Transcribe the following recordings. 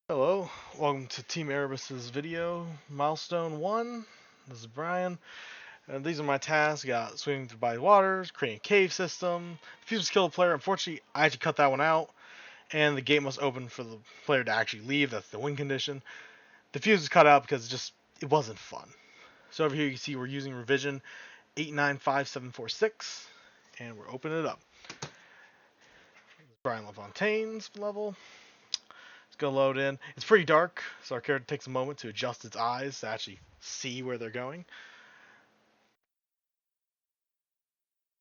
Hello, welcome to Team Erebus's video, Milestone 1. This is Brian, and these are my tasks. Got swimming through body waters, creating a cave system, fuse kill a player. Unfortunately, I had to cut that one out, and the gate must open for the player to actually leave. That's the win condition. The fuse is cut out because it wasn't fun. So over here you can see we're using revision 895746, and we're opening it up. Brian LaFontaine's level. It's gonna load in. It's pretty dark, so our character takes a moment to adjust its eyes to actually see where they're going.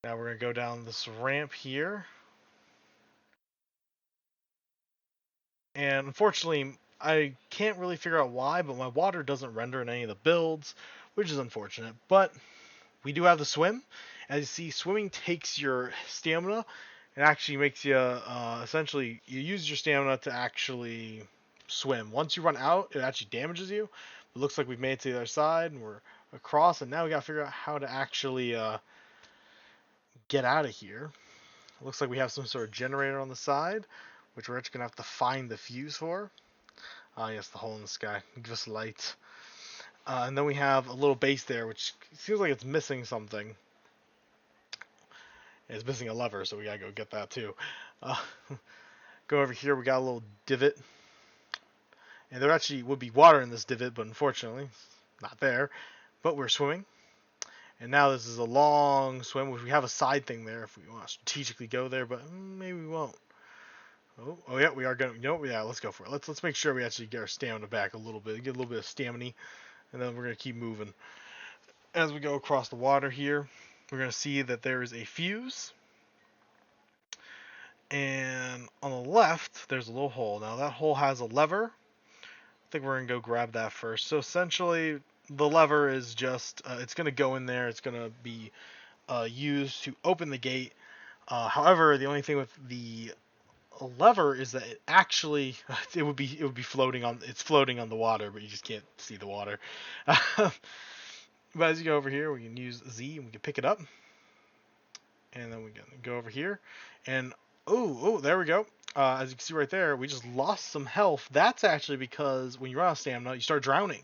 Now we're gonna go down this ramp here. And unfortunately, I can't really figure out why, but my water doesn't render in any of the builds, which is unfortunate. But we do have the swim. As you see, swimming takes your stamina. It actually makes you, essentially, you use your stamina to actually swim. Once you run out, it actually damages you. It looks like we've made it to the other side, and we're across, and now we gotta figure out how to actually get out of here. It looks like we have some sort of generator on the side, which we're actually gonna have to find the fuse for. Yes, the hole in the sky. Give us light. And then we have a little base there, which seems like it's missing something. It's missing a lever, so we gotta go get that too. Uh, go over here, we got a little divot. And there actually would be water in this divot, but unfortunately, it's not there. But we're swimming. And now this is a long swim, which we have a side thing there if we want to strategically go there, but maybe we won't. Oh yeah, we are going. You know what? Yeah, let's go for it. Let's make sure we actually get our stamina back a little bit, get a little bit of stamina, and then we're gonna keep moving. As we go across the water here, we're gonna see that there is a fuse, and on the left there's a little hole. Now that hole has a lever. I think we're gonna go grab that first. So essentially, the lever is just it's gonna go in there. It's gonna be used to open the gate. However, the only thing with the lever is that it actually it would be floating on the water, but you just can't see the water. But as you go over here, we can use Z and we can pick it up, and then we can go over here, and oh, there we go. As you can see right there, we just lost some health. That's actually because when you run out of stamina, you start drowning.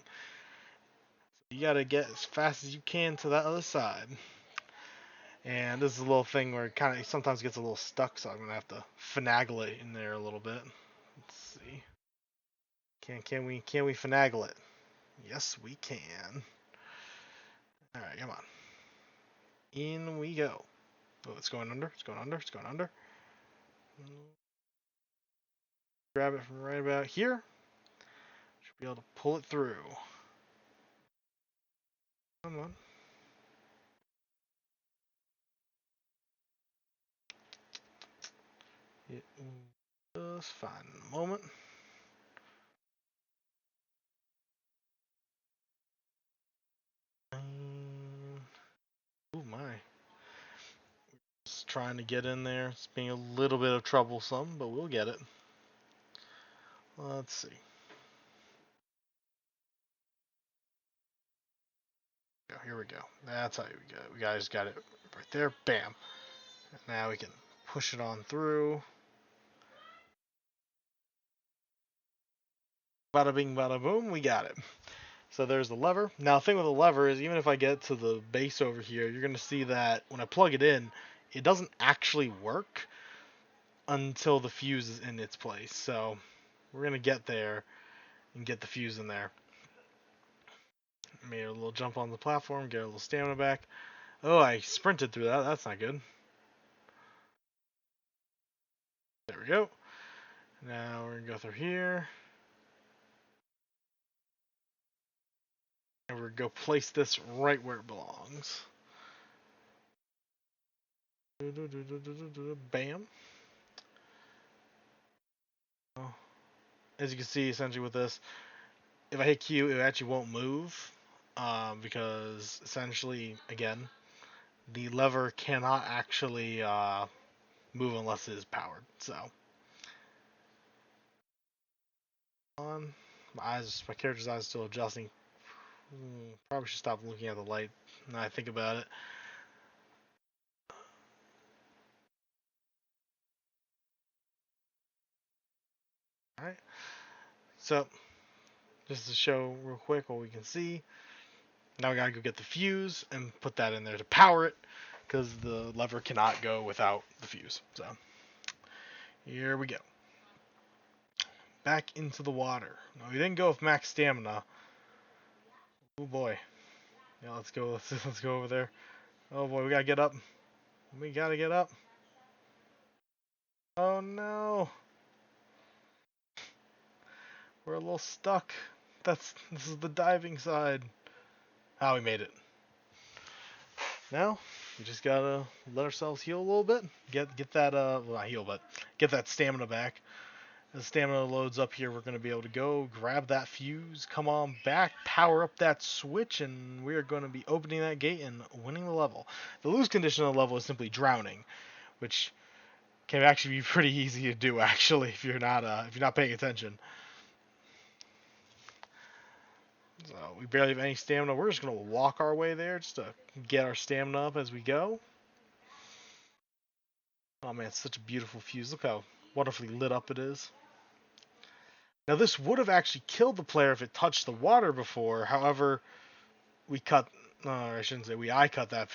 You gotta get as fast as you can to that other side. And this is a little thing where it kind of sometimes gets a little stuck, so I'm gonna have to finagle it in there a little bit. Let's see. Can we finagle it? Yes, we can. All right, come on. In we go. Oh, it's going under. It's going under. It's going under. Grab it from right about here. Should be able to pull it through. Come on. It will just fine in a moment. Oh my. Just trying to get in there. It's being a little bit of troublesome, but we'll get it. Let's see. Here we go. That's how we got it. We guys got it right there. Bam. And now we can push it on through. Bada bing, bada boom. We got it. So there's the lever. Now, the thing with the lever is even if I get to the base over here, you're going to see that when I plug it in, it doesn't actually work until the fuse is in its place. So we're going to get there and get the fuse in there. Made a little jump on the platform, get a little stamina back. Oh, I sprinted through that. That's not good. There we go. Now we're going to go through here. And we're going to go place this right where it belongs. Bam. As you can see, essentially with this, if I hit Q, it actually won't move. Because essentially, again, the lever cannot actually move unless it is powered. So, my character's eyes still adjusting. Probably should stop looking at the light now I think about it. Alright. So, just to show real quick what we can see, now we gotta go get the fuse and put that in there to power it, because the lever cannot go without the fuse. So, here we go. Back into the water. No, we didn't go with max stamina. Oh boy. Yeah, let's go. Let's go over there. Oh boy, we gotta get up. We gotta get up. Oh no. We're a little stuck. This is the diving side. Ah, we made it. Now, we just gotta let ourselves heal a little bit. Get that well, not heal, but get that stamina back. As the stamina loads up here, we're gonna be able to go grab that fuse, come on back, power up that switch, and we are gonna be opening that gate and winning the level. The lose condition of the level is simply drowning, which can actually be pretty easy to do actually if you're not paying attention. So we barely have any stamina. We're just gonna walk our way there just to get our stamina up as we go. Oh man, it's such a beautiful fuse. Look how wonderfully lit up it is. Now this would have actually killed the player if it touched the water before. However, we cut. I shouldn't say we. I cut that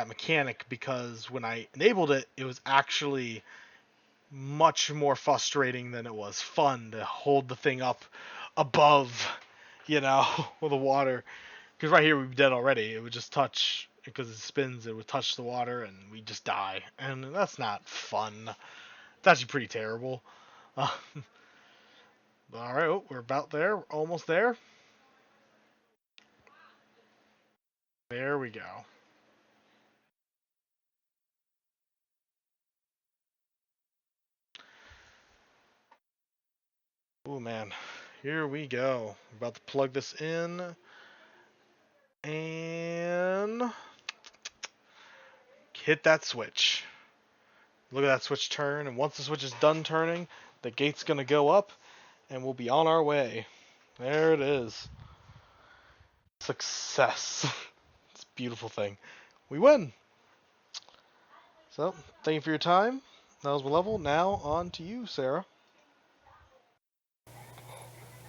mechanic because when I enabled it, it was actually much more frustrating than it was fun to hold the thing up above, with the water. Because right here we'd be dead already. It would just touch, because it spins, it would touch the water and we'd just die. And that's not fun. It's actually pretty terrible. Uh, Alright, oh, we're about there. We're almost there. There we go. Oh man, here we go. We're about to plug this in. And hit that switch. Look at that switch turn, and once the switch is done turning, the gate's gonna go up, and we'll be on our way. There it is. Success. It's a beautiful thing. We win. So, thank you for your time. That was my level. Now, on to you, Sarah.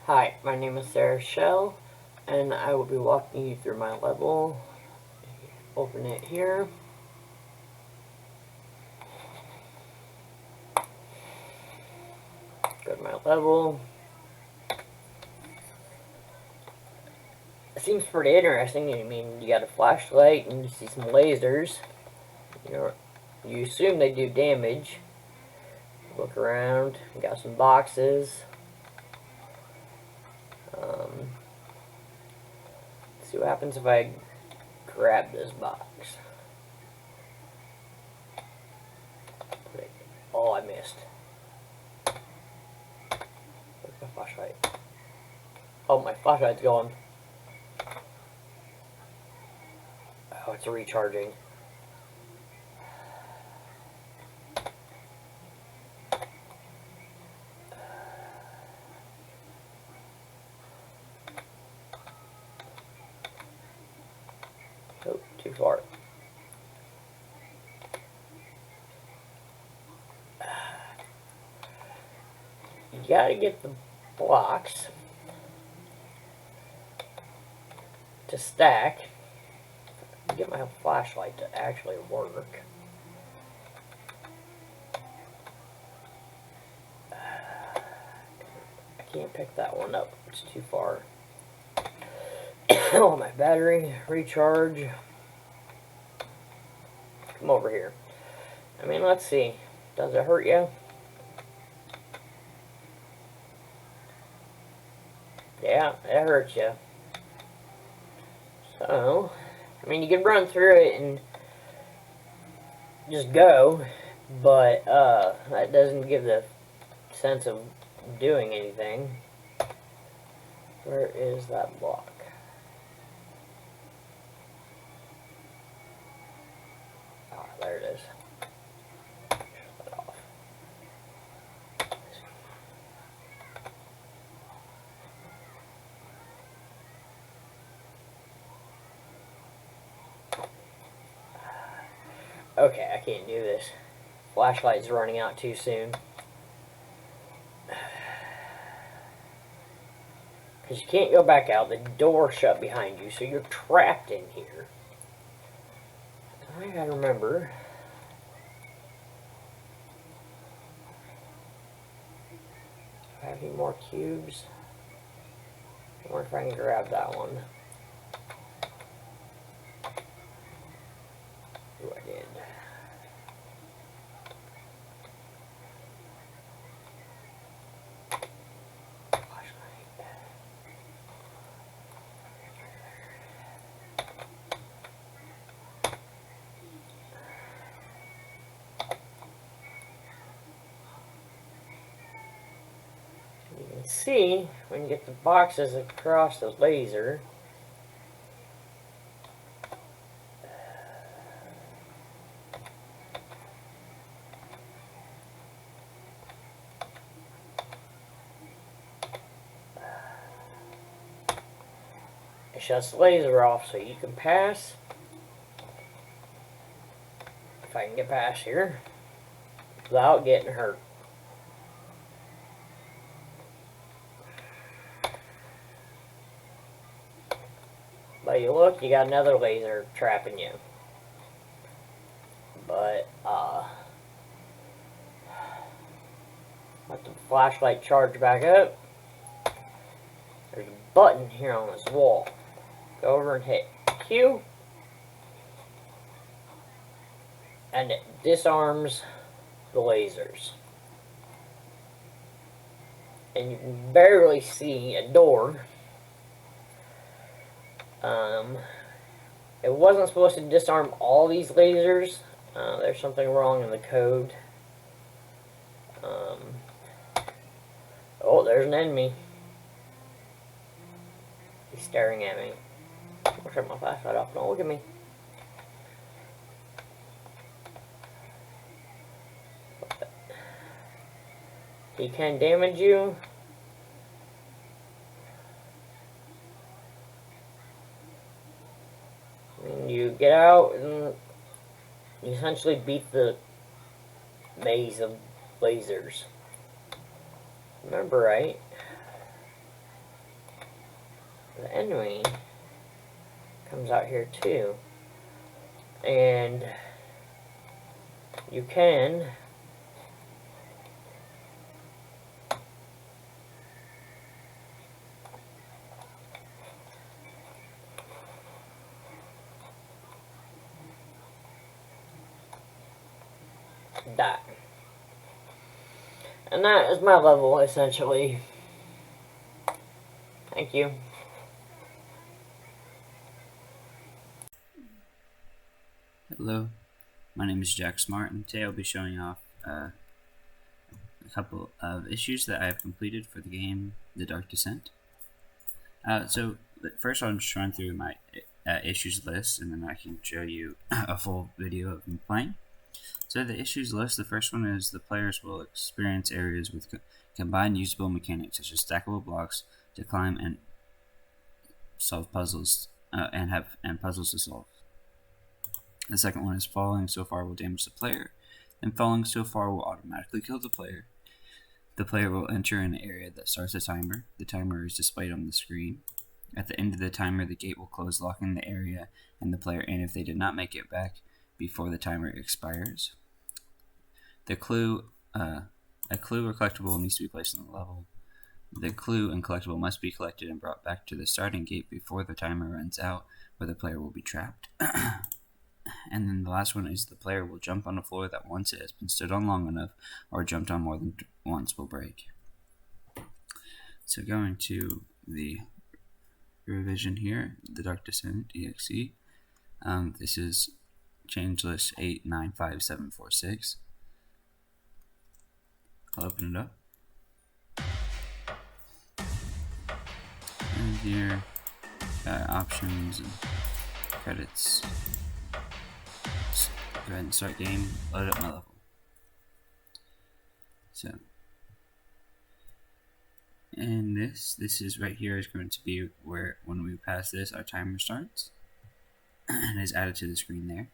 Hi, my name is Sarah Shell, and I will be walking you through my level. Open it here. Go to my level. It seems pretty interesting. I mean, you got a flashlight and you see some lasers. You assume they do damage. Look around. You got some boxes. Let's see what happens if I grab this box. Oh, I missed. Where's my flashlight? Oh, my flashlight's going. Oh, it's recharging. Oh, too far. You gotta get the blocks to stack. Get my flashlight to actually work. I can't pick that one up. It's too far. Oh, my battery recharge. Come over here. I mean, let's see. Does it hurt you? Yeah, it hurts you. So, I mean, you can run through it and just go, but that doesn't give the sense of doing anything. Where is that block? Ah, there it is. Shut that off. Okay, I can't do this. Flashlight's running out too soon. Because you can't go back out. The door shut behind you, so you're trapped in here. I gotta remember. Do I have any more cubes? I wonder if I can grab that one. Ooh, I did. You can see when you get the boxes across the laser. It shuts the laser off so you can pass. If I can get past here without getting hurt. But you look, you got another laser trapping you. But, let the flashlight charge back up. There's a button here on this wall. Go over and hit Q. And it disarms the lasers. And you can barely see a door. It wasn't supposed to disarm all these lasers. There's something wrong in the code. Oh, there's an enemy. He's staring at me. I'll turn my flashlight off. Don't look at me. He can damage you. And you get out and you essentially beat the maze of lasers. Remember right? The enemy comes out here too. And you can die. And that is my level, essentially. Thank you. Hello, my name is Jack Smart, and today I'll be showing off a couple of issues that I have completed for the game The Dark Descent. So first I'll just run through my issues list, and then I can show you a full video of me playing. So the issues list, the first one is the players will experience areas with combined usable mechanics such as stackable blocks to climb and solve puzzles and puzzles to solve. The second one is falling so far will damage the player, and falling so far will automatically kill the player. The player will enter an area that starts a timer. The timer is displayed on the screen. At the end of the timer, the gate will close, locking the area and the player in if they did not make it back before the timer expires. A clue or collectible needs to be placed on the level. The clue and collectible must be collected and brought back to the starting gate before the timer runs out, where the player will be trapped. And then the last one is the player will jump on a floor that once it has been stood on long enough or jumped on more than once will break. So going to the revision here, the Dark Descent EXE. This is change list 895746. I'll open it up. And here, options and credits. Go ahead and start game, load up my level. So, and this is right here is going to be where when we pass this, our timer starts and is added to the screen there.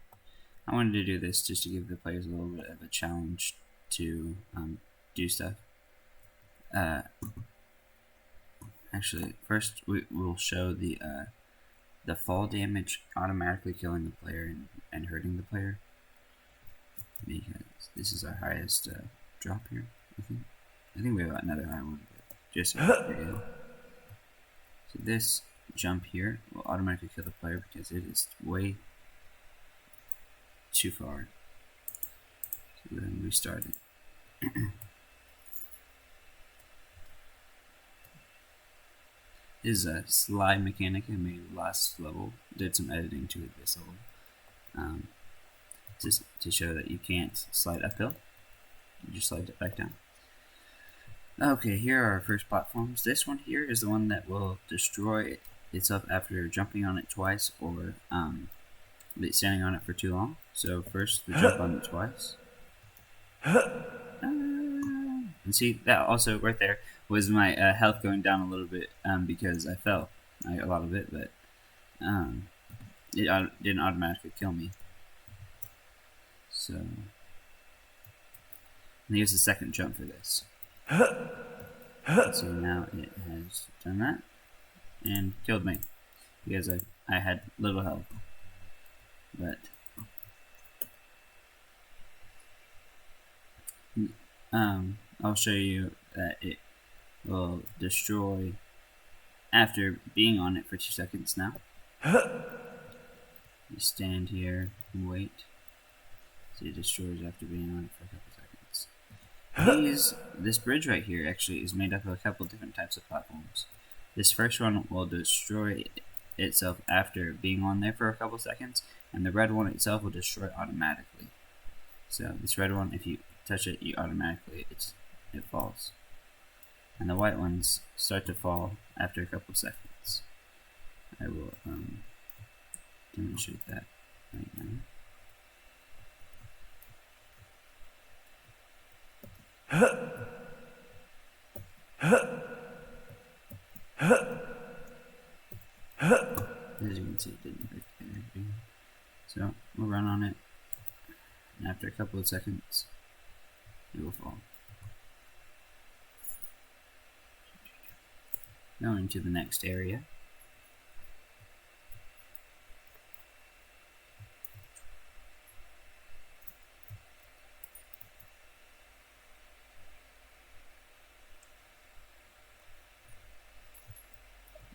I wanted to do this just to give the players a little bit of a challenge to do stuff. And Actually, first we'll show the fall damage automatically killing the player and hurting the player, because this is our highest drop here. I think we have another high one, but just so So this jump here will automatically kill the player because it is way too far. So then restart it. This is a slide mechanic I made last level. Did some editing to it this level. Just to show that you can't slide uphill. You just slide it back down. Okay, here are our first platforms. This one here is the one that will destroy itself after jumping on it twice or standing on it for too long. So first we jump on it twice. And see, that also right there was my health going down a little bit because I fell a lot of it, but it didn't automatically kill me. So, and here's the second jump for this. So now it has done that and killed me because I had little health. But I'll show you that it will destroy after being on it for 2 seconds now. You stand here and wait. See, it destroys after being on it for a couple seconds. This bridge right here actually is made up of a couple different types of platforms. This first one will destroy itself after being on there for a couple seconds, and the red one itself will destroy automatically. So this red one, if you touch it, it falls. And the white ones start to fall after a couple seconds. I will demonstrate that right now. As you can see, it didn't hurt anything. So we'll run on it, and after a couple of seconds, it will fall. Going to the next area.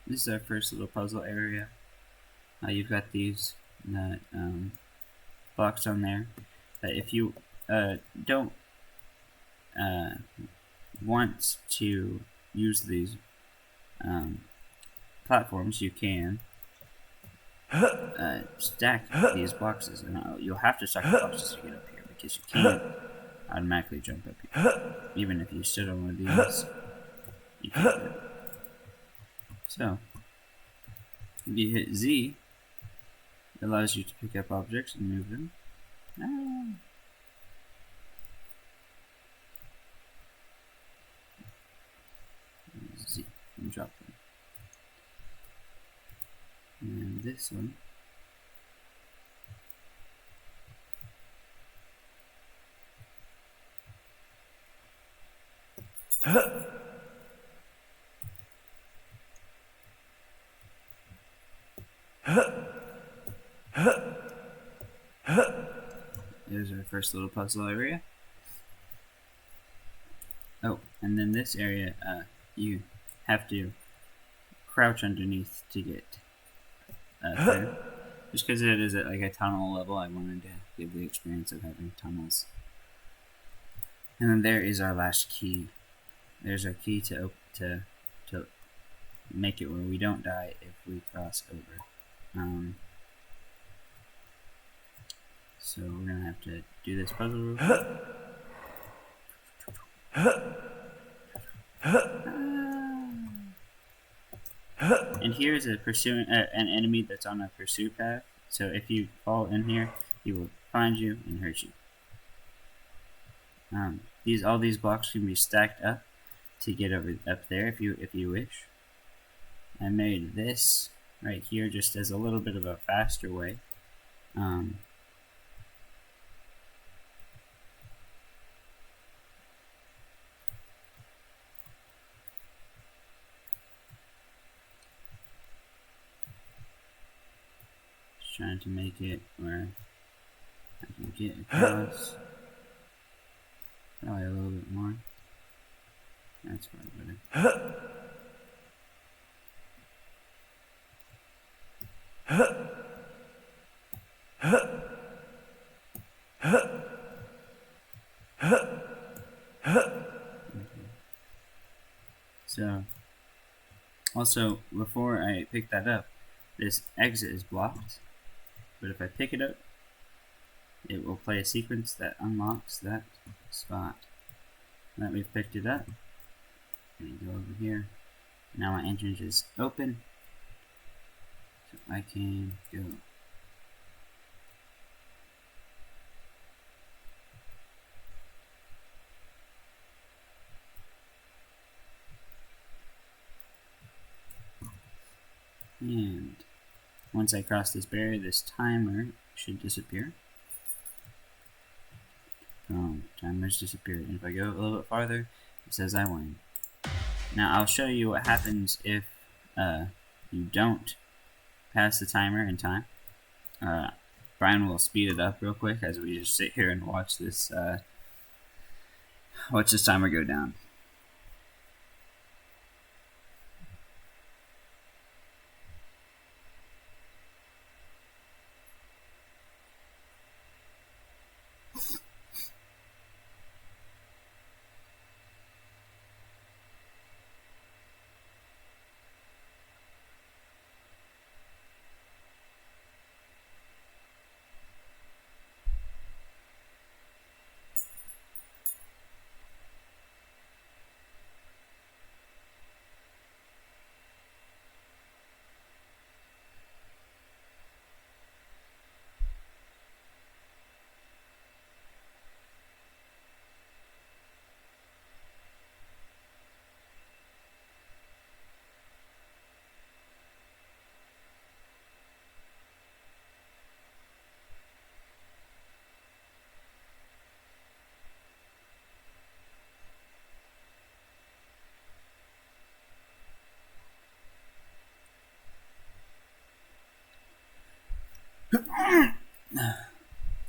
This is our first little puzzle area. You've got these blocks on there. If you don't want to use these platforms, you can stack these boxes, and you'll have to stack the boxes to get up here because you can't automatically jump up here. Even if you stood on one of these, you can't do it. So, if you hit Z, it allows you to pick up objects and move them. Z, and drop them. And this one. There's our first little puzzle area. Oh, and then this area, you have to crouch underneath to get through. Just because it is at like a tunnel level, I wanted to give the experience of having tunnels. And then there is our last key. There's our key to make it where we don't die if we cross over. So we're gonna have to do this puzzle real quick. And here's a an enemy that's on a pursuit path. So if you fall in here, he will find you and hurt you. All these blocks can be stacked up to get up there if you wish. I made this right here just as a little bit of a faster way. trying to make it where I can get across. Probably a little bit more. That's probably better. So, also, before I pick that up, this exit is blocked, but if I pick it up, it will play a sequence that unlocks that spot. Now that we've picked it up, I'm going to go over here. Now my entrance is open, so I can go. And once I cross this barrier, this timer should disappear. Timer's disappeared. And if I go a little bit farther, it says I win. Now I'll show you what happens if you don't pass the timer in time. Brian will speed it up real quick as we just sit here and watch this timer go down.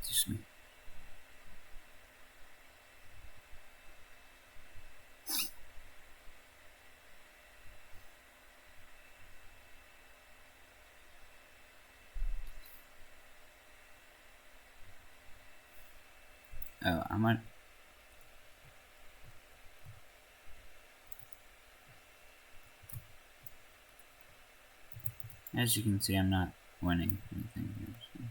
Excuse me. Oh, I might. As you can see, I'm not winning anything here. So.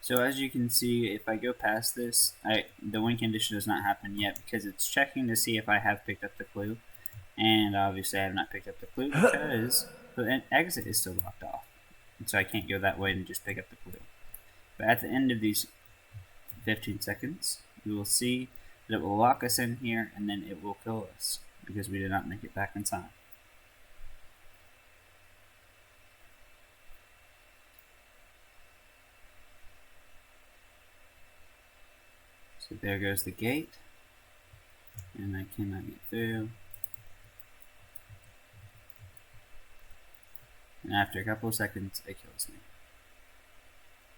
So as you can see, if I go past this, the win condition does not happen yet because it's checking to see if I have picked up the clue. And obviously I have not picked up the clue because the exit is still locked off. And so I can't go that way and just pick up the clue. But at the end of these 15 seconds, we will see that it will lock us in here and then it will kill us because we did not make it back in time. So there goes the gate, and I cannot get through. And after a couple of seconds, it kills me.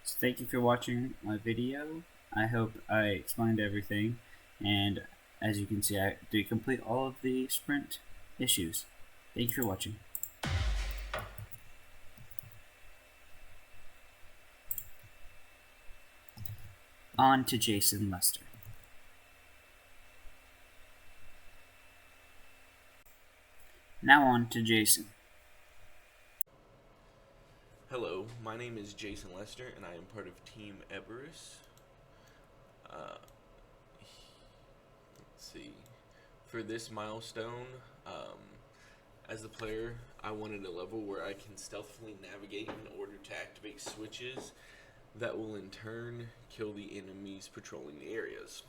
So thank you for watching my video. I hope I explained everything, and as you can see, I did complete all of the sprint issues. Thank you for watching. On to Jason Lester. Now on to Jason. Hello, my name is Jason Lester, and I am part of Team Erebus. Let's see. For this milestone, as the player, I wanted a level where I can stealthily navigate in order to activate switches that will in turn kill the enemies patrolling the areas.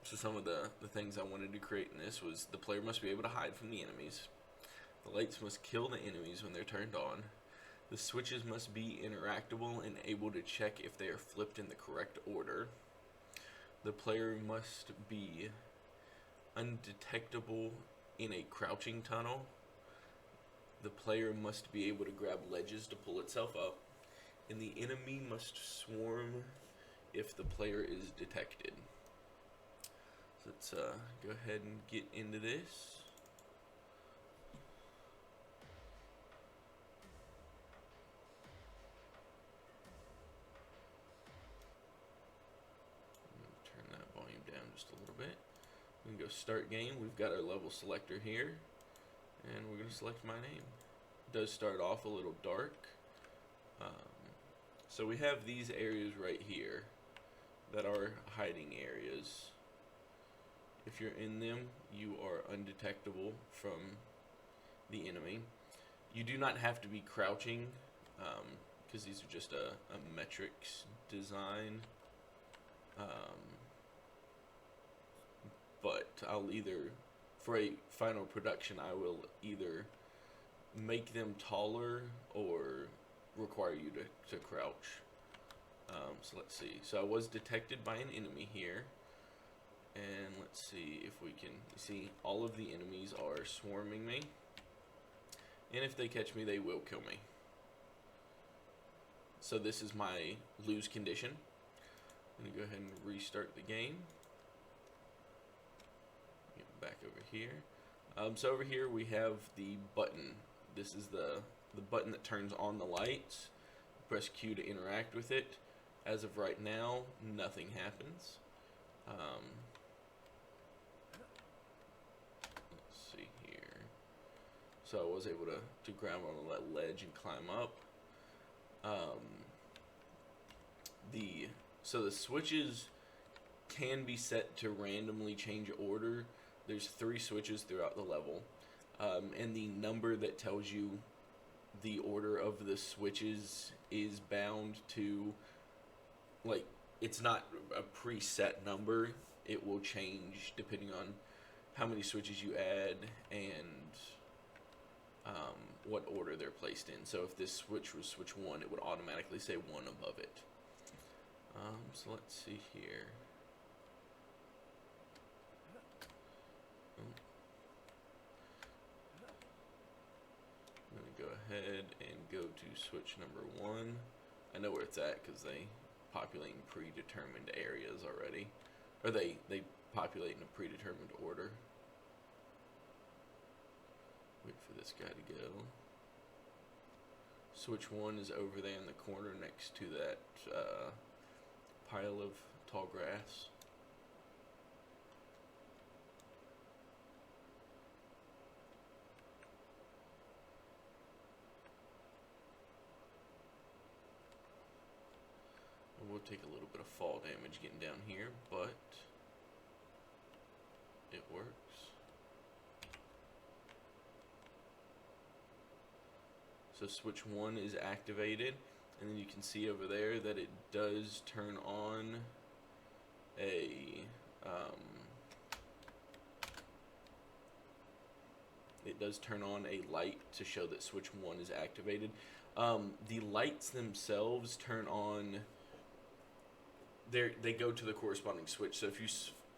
So some of the things I wanted to create in this was the player must be able to hide from the enemies. The lights must kill the enemies when they're turned on. The switches must be interactable and able to check if they are flipped in the correct order. The player must be undetectable in a crouching tunnel. The player must be able to grab ledges to pull itself up. And the enemy must swarm if the player is detected. So let's go ahead and get into this. Turn that volume down just a little bit. We can go start game. We've got our level selector here, and we're going to select my name. It does start off a little dark. So we have these areas right here that are hiding areas. If you're in them, you are undetectable from the enemy. You do not have to be crouching, because these are just a metrics design. But I'll either, for a final production, I will either make them taller or require you to crouch. So let's see. So I was detected by an enemy here. And let's see if we can see all of the enemies are swarming me. And if they catch me, they will kill me. So this is my lose condition. I'm going to go ahead and restart the game. Get back over here. So over here we have the button. This is the button that turns on the lights. Press Q to interact with it. As of right now, nothing happens. Let's see here. So I was able to grab on that ledge and climb up. So the switches can be set to randomly change order. There's 3 switches throughout the level. And the number that tells you the order of the switches is bound to, like, it's not a preset number. It will change depending on how many switches you add and what order they're placed in. So if this switch was switch 1, it would automatically say 1 above it. So let's see here. I'm going to go ahead and go to switch number 1. I know where it's at because they populate in predetermined areas already. Or they populate in a predetermined order. Wait for this guy to go. Switch 1 is over there in the corner next to that pile of tall grass. take a little bit of fall damage getting down here, but it works. So switch 1 is activated, and then you can see over there that it does turn on a light to show that switch 1 is activated. The lights themselves turn on. They go to the corresponding switch. So if you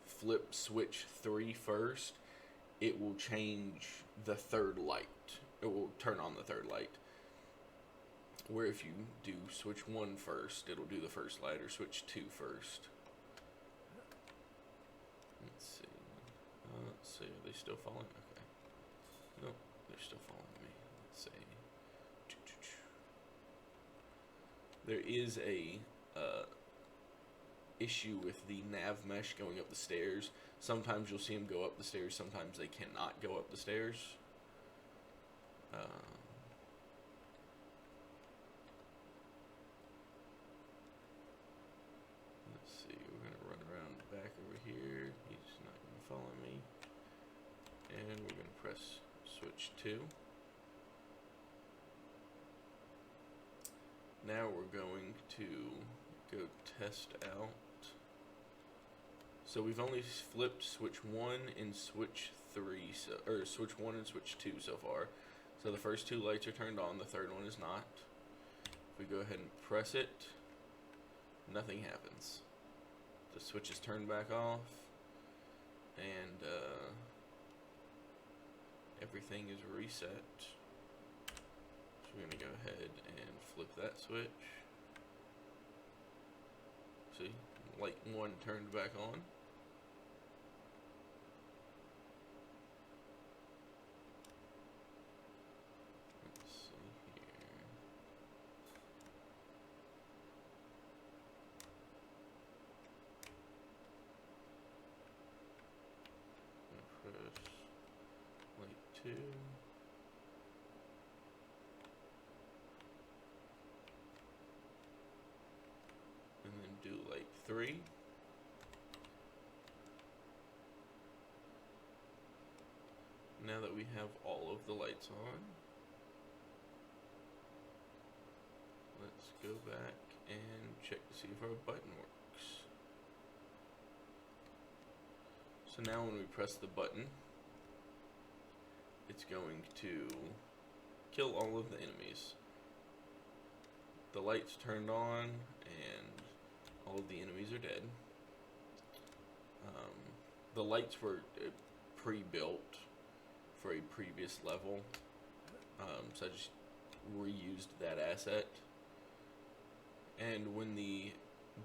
flip switch 3 first, it will change the third light. It will turn on the third light. Where if you do switch 1 first, it'll do the first light, or switch 2 first. Let's see. Are they still following? Okay. Nope, they're still following me. Let's see. There is a issue with the nav mesh going up the stairs. Sometimes you'll see them go up the stairs. Sometimes they cannot go up the stairs. Let's see. We're gonna run around back over here. He's not gonna follow me. And we're gonna press switch 2. Now we're going to go test out. So we've only flipped switch 1 and switch 3, or switch 1 and switch 2 so far. So the first 2 lights are turned on, the third one is not. If we go ahead and press it, nothing happens. The switch is turned back off, and everything is reset. So we're going to go ahead and flip that switch. See, light 1 turned back on. Let's see here. Press light 2. And then do light 3. Now that we have all of the lights on, let's go back and check to see if our button works. So now when we press the button, it's going to kill all of the enemies. The lights turned on and all of the enemies are dead. The lights were pre-built for a previous level, so I just reused that asset. And when the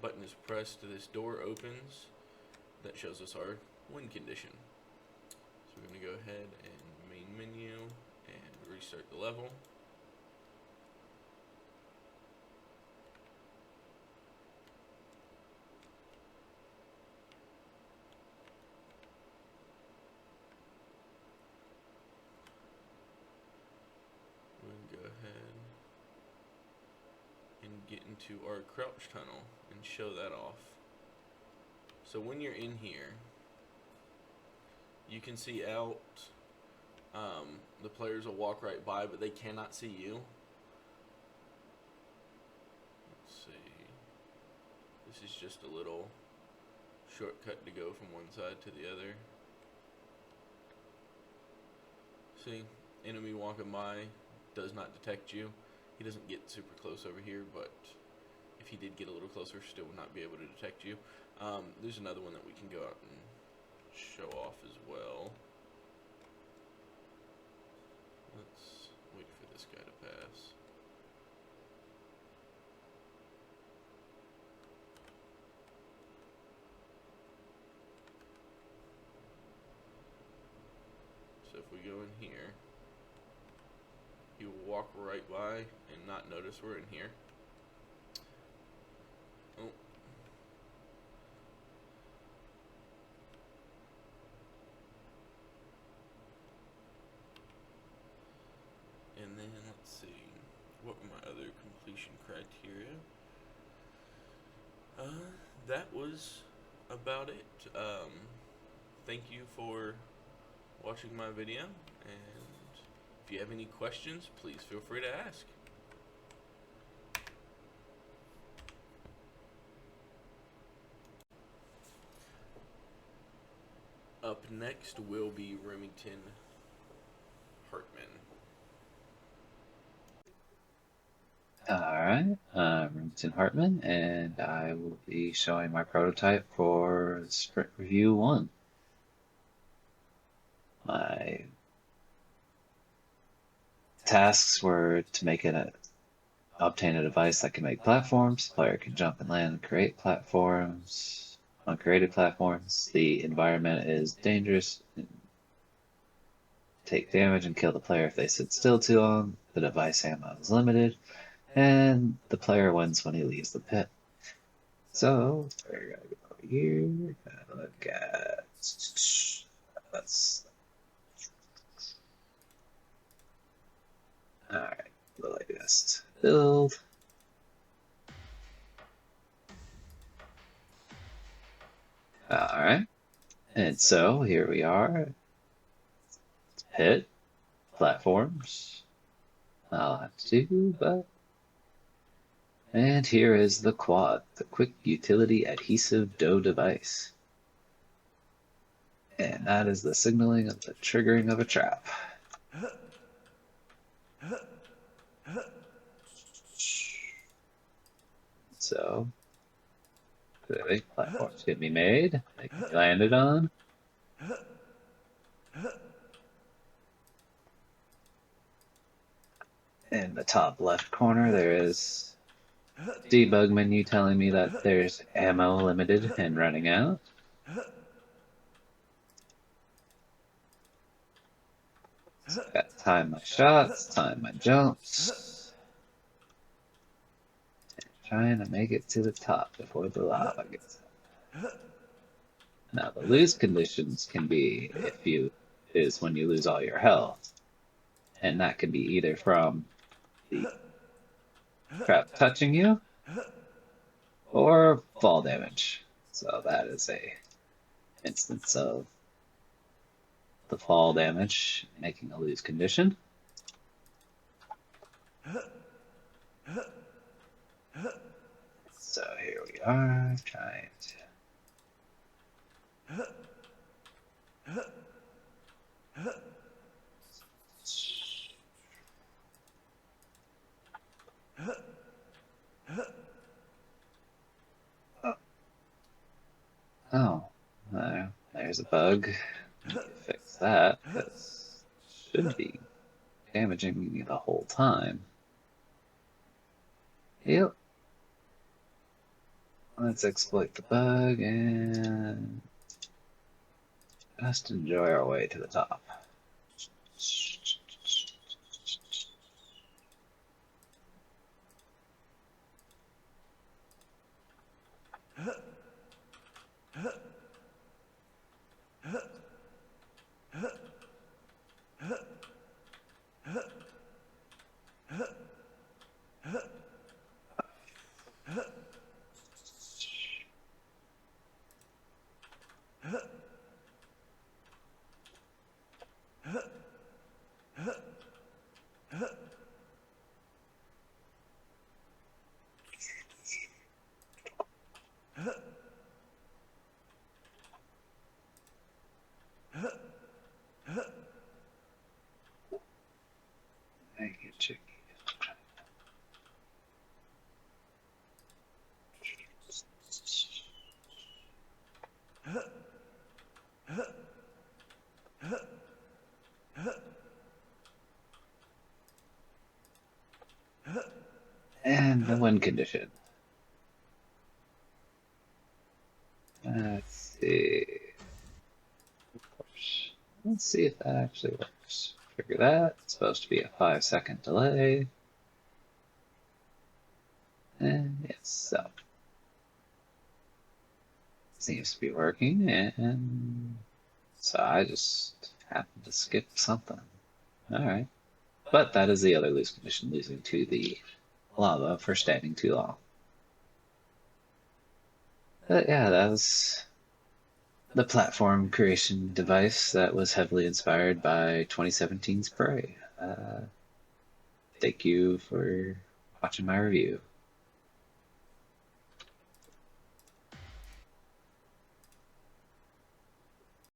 button is pressed, this door opens that shows us our win condition. So we're going to go ahead and main menu and restart the level. Go ahead and get into our crouch tunnel and show that off. So when you're in here, you can see out. The players will walk right by, but they cannot see you. Let's see. This is just a little shortcut to go from one side to the other. See, enemy walking by. Does not detect you. He doesn't get super close over here, but if he did get a little closer, still would not be able to detect you. There's another one that we can go out and show off as well. Let's wait for this guy to pass. So if we go in here, he will walk right by and not notice we're in here. Oh. And then let's see, what were my other completion criteria? That was about it. Thank you for watching my video, and if you have any questions, please feel free to ask. Up next will be Remington Hartman. Alright, Remington Hartman, and I will be showing my prototype for Sprint Review 1. My tasks were to obtain a device that can make platforms. The player can jump and land and create platforms. On created platforms, the environment is dangerous, and take damage and kill the player if they sit still too long. The device ammo is limited, and the player wins when he leaves the pit. So we're gonna go over here. We're gonna look at let's. All right, the latest build. All right, and so here we are. Pit platforms. I'll have to do, but. And here is the quad, the quick utility adhesive dough device. And that is the signaling of the triggering of a trap. So, clearly platforms can be made, they can be landed on. In the top left corner, there is debug menu telling me that there's ammo limited and running out. So I've got to time my shots, time my jumps. And trying to make it to the top before the lava gets up. Now the lose conditions can be is when you lose all your health. And that can be either from the trap touching you or fall damage. So that is a instance of the fall damage making a lose condition. So here we are trying to oh, there's a bug. Fix that, because it should be damaging me the whole time. Yep. Let's exploit the bug and just enjoy our way to the top. Thank you, Chicky. And the win condition. Let's see. Let's see if that actually works. Trigger that. It's supposed to be a 5-second delay. And yes, so. Seems to be working, and so I just happened to skip something. Alright. But that is the other lose condition, losing to the lava for standing too long. But yeah, that was the platform creation device that was heavily inspired by 2017's Prey. Thank you for watching my review.